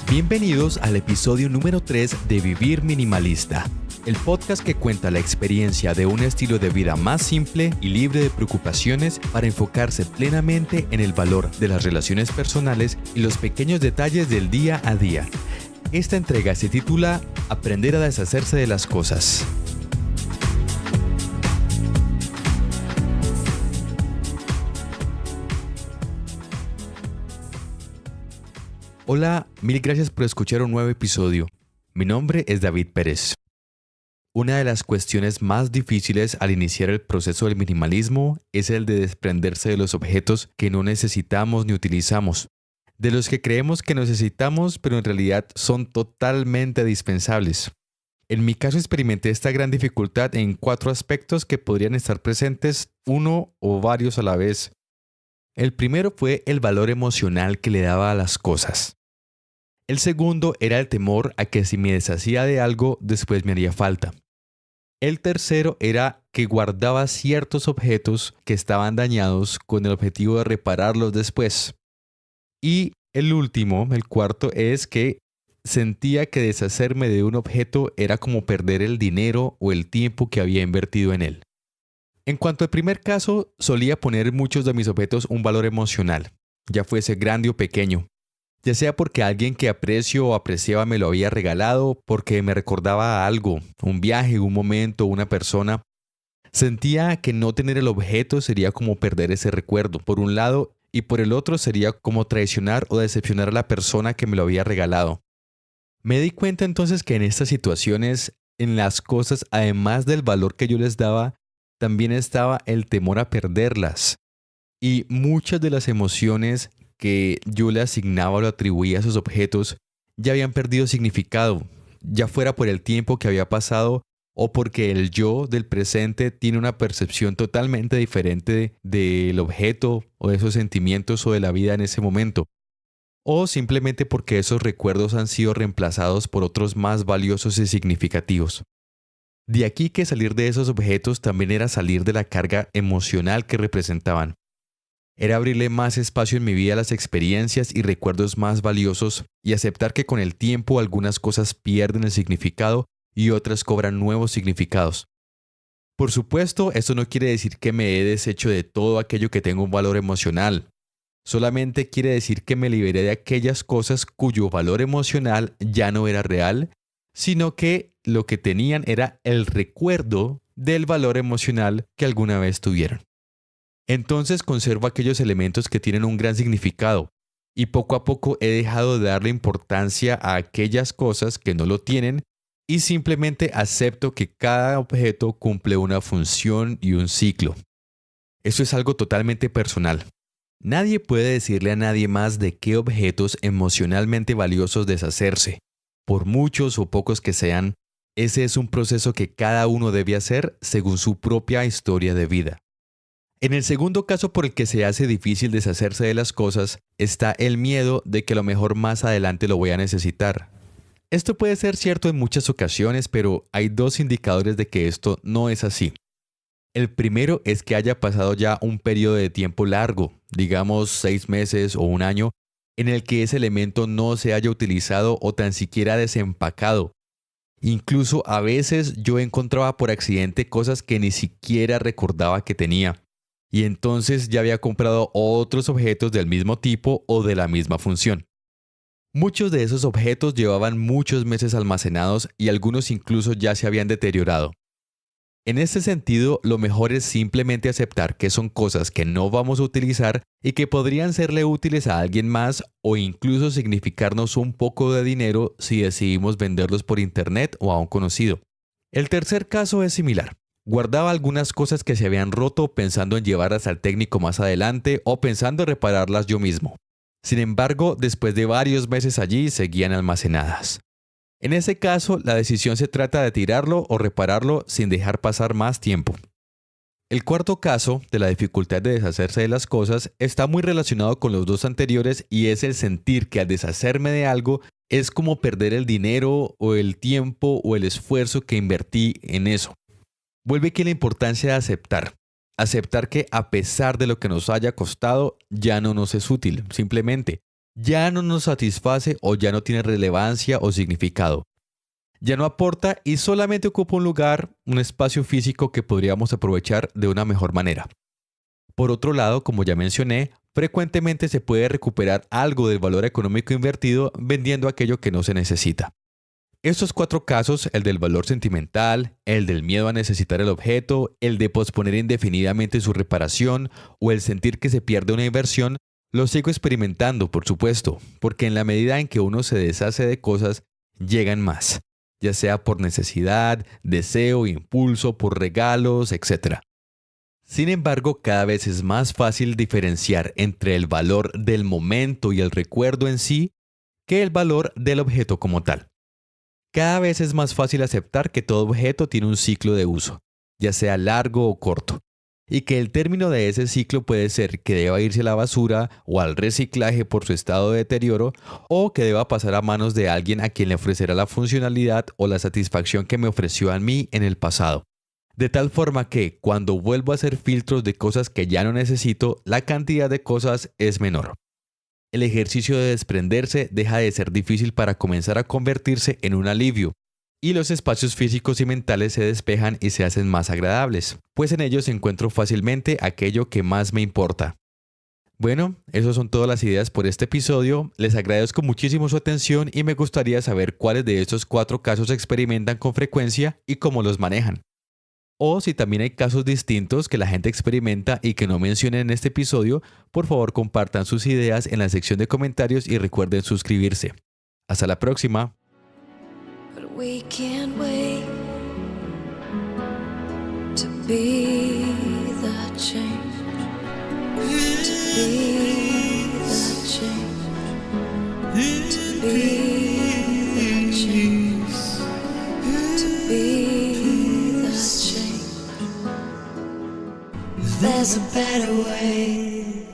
Bienvenidos al episodio número 3 de Vivir Minimalista, el podcast que cuenta la experiencia de un estilo de vida más simple y libre de preocupaciones para enfocarse plenamente en el valor de las relaciones personales y los pequeños detalles del día a día. Esta entrega se titula Aprender a deshacerse de las cosas. Hola, mil gracias por escuchar un nuevo episodio. Mi nombre es David Pérez. Una de las cuestiones más difíciles al iniciar el proceso del minimalismo es el de desprenderse de los objetos que no necesitamos ni utilizamos, de los que creemos que necesitamos pero en realidad son totalmente dispensables. En mi caso experimenté esta gran dificultad en 4 aspectos que podrían estar presentes uno o varios a la vez. El primero fue el valor emocional que le daba a las cosas. El segundo era el temor a que si me deshacía de algo, después me haría falta. El tercero era que guardaba ciertos objetos que estaban dañados con el objetivo de repararlos después. Y el último, el cuarto, es que sentía que deshacerme de un objeto era como perder el dinero o el tiempo que había invertido en él. En cuanto al primer caso, solía poner en muchos de mis objetos un valor emocional, ya fuese grande o pequeño. Ya sea porque alguien que aprecio o apreciaba me lo había regalado, porque me recordaba algo, un viaje, un momento, una persona. Sentía que no tener el objeto sería como perder ese recuerdo, por un lado, y por el otro sería como traicionar o decepcionar a la persona que me lo había regalado. Me di cuenta entonces que en estas situaciones, en las cosas, además del valor que yo les daba, también estaba el temor a perderlas. Y muchas de las emociones que yo le asignaba o le atribuía a esos objetos ya habían perdido significado, ya fuera por el tiempo que había pasado o porque el yo del presente tiene una percepción totalmente diferente del objeto o de esos sentimientos o de la vida en ese momento, o simplemente porque esos recuerdos han sido reemplazados por otros más valiosos y significativos. De aquí que salir de esos objetos también era salir de la carga emocional que representaban. Era abrirle más espacio en mi vida a las experiencias y recuerdos más valiosos y aceptar que con el tiempo algunas cosas pierden el significado y otras cobran nuevos significados. Por supuesto, esto no quiere decir que me he deshecho de todo aquello que tenga un valor emocional. Solamente quiere decir que me liberé de aquellas cosas cuyo valor emocional ya no era real, sino que lo que tenían era el recuerdo del valor emocional que alguna vez tuvieron. Entonces conservo aquellos elementos que tienen un gran significado y poco a poco he dejado de darle importancia a aquellas cosas que no lo tienen y simplemente acepto que cada objeto cumple una función y un ciclo. Eso es algo totalmente personal. Nadie puede decirle a nadie más de qué objetos emocionalmente valiosos deshacerse. Por muchos o pocos que sean, ese es un proceso que cada uno debe hacer según su propia historia de vida. En el segundo caso por el que se hace difícil deshacerse de las cosas está el miedo de que a lo mejor más adelante lo voy a necesitar. Esto puede ser cierto en muchas ocasiones, pero hay 2 indicadores de que esto no es así. El primero es que haya pasado ya un periodo de tiempo largo, digamos 6 meses o un año, en el que ese elemento no se haya utilizado o tan siquiera desempacado. Incluso a veces yo encontraba por accidente cosas que ni siquiera recordaba que tenía. Y entonces ya había comprado otros objetos del mismo tipo o de la misma función. Muchos de esos objetos llevaban muchos meses almacenados y algunos incluso ya se habían deteriorado. En este sentido, lo mejor es simplemente aceptar que son cosas que no vamos a utilizar y que podrían serle útiles a alguien más o incluso significarnos un poco de dinero si decidimos venderlos por internet o a un conocido. El tercer caso es similar. Guardaba algunas cosas que se habían roto pensando en llevarlas al técnico más adelante o pensando en repararlas yo mismo. Sin embargo, después de varios meses allí seguían almacenadas. En ese caso, la decisión se trata de tirarlo o repararlo sin dejar pasar más tiempo. El cuarto caso de la dificultad de deshacerse de las cosas está muy relacionado con los 2 anteriores y es el sentir que al deshacerme de algo es como perder el dinero o el tiempo o el esfuerzo que invertí en eso. Vuelve aquí la importancia de aceptar. Aceptar que a pesar de lo que nos haya costado, ya no nos es útil, simplemente. Ya no nos satisface o ya no tiene relevancia o significado. Ya no aporta y solamente ocupa un lugar, un espacio físico que podríamos aprovechar de una mejor manera. Por otro lado, como ya mencioné, frecuentemente se puede recuperar algo del valor económico invertido vendiendo aquello que no se necesita. Estos 4 casos, el del valor sentimental, el del miedo a necesitar el objeto, el de posponer indefinidamente su reparación o el sentir que se pierde una inversión, los sigo experimentando, por supuesto, porque en la medida en que uno se deshace de cosas, llegan más, ya sea por necesidad, deseo, impulso, por regalos, etc. Sin embargo, cada vez es más fácil diferenciar entre el valor del momento y el recuerdo en sí que el valor del objeto como tal. Cada vez es más fácil aceptar que todo objeto tiene un ciclo de uso, ya sea largo o corto, y que el término de ese ciclo puede ser que deba irse a la basura o al reciclaje por su estado de deterioro, o que deba pasar a manos de alguien a quien le ofrecerá la funcionalidad o la satisfacción que me ofreció a mí en el pasado. De tal forma que, cuando vuelvo a hacer filtros de cosas que ya no necesito, la cantidad de cosas es menor. El ejercicio de desprenderse deja de ser difícil para comenzar a convertirse en un alivio, y los espacios físicos y mentales se despejan y se hacen más agradables, pues en ellos encuentro fácilmente aquello que más me importa. Bueno, esas son todas las ideas por este episodio. Les agradezco muchísimo su atención y me gustaría saber cuáles de estos 4 casos experimentan con frecuencia y cómo los manejan. O si también hay casos distintos que la gente experimenta y que no mencionen en este episodio, por favor compartan sus ideas en la sección de comentarios y recuerden suscribirse. Hasta la próxima. But we can't wait to be the change, to be the change, to be the change, to be the change. There's a better way.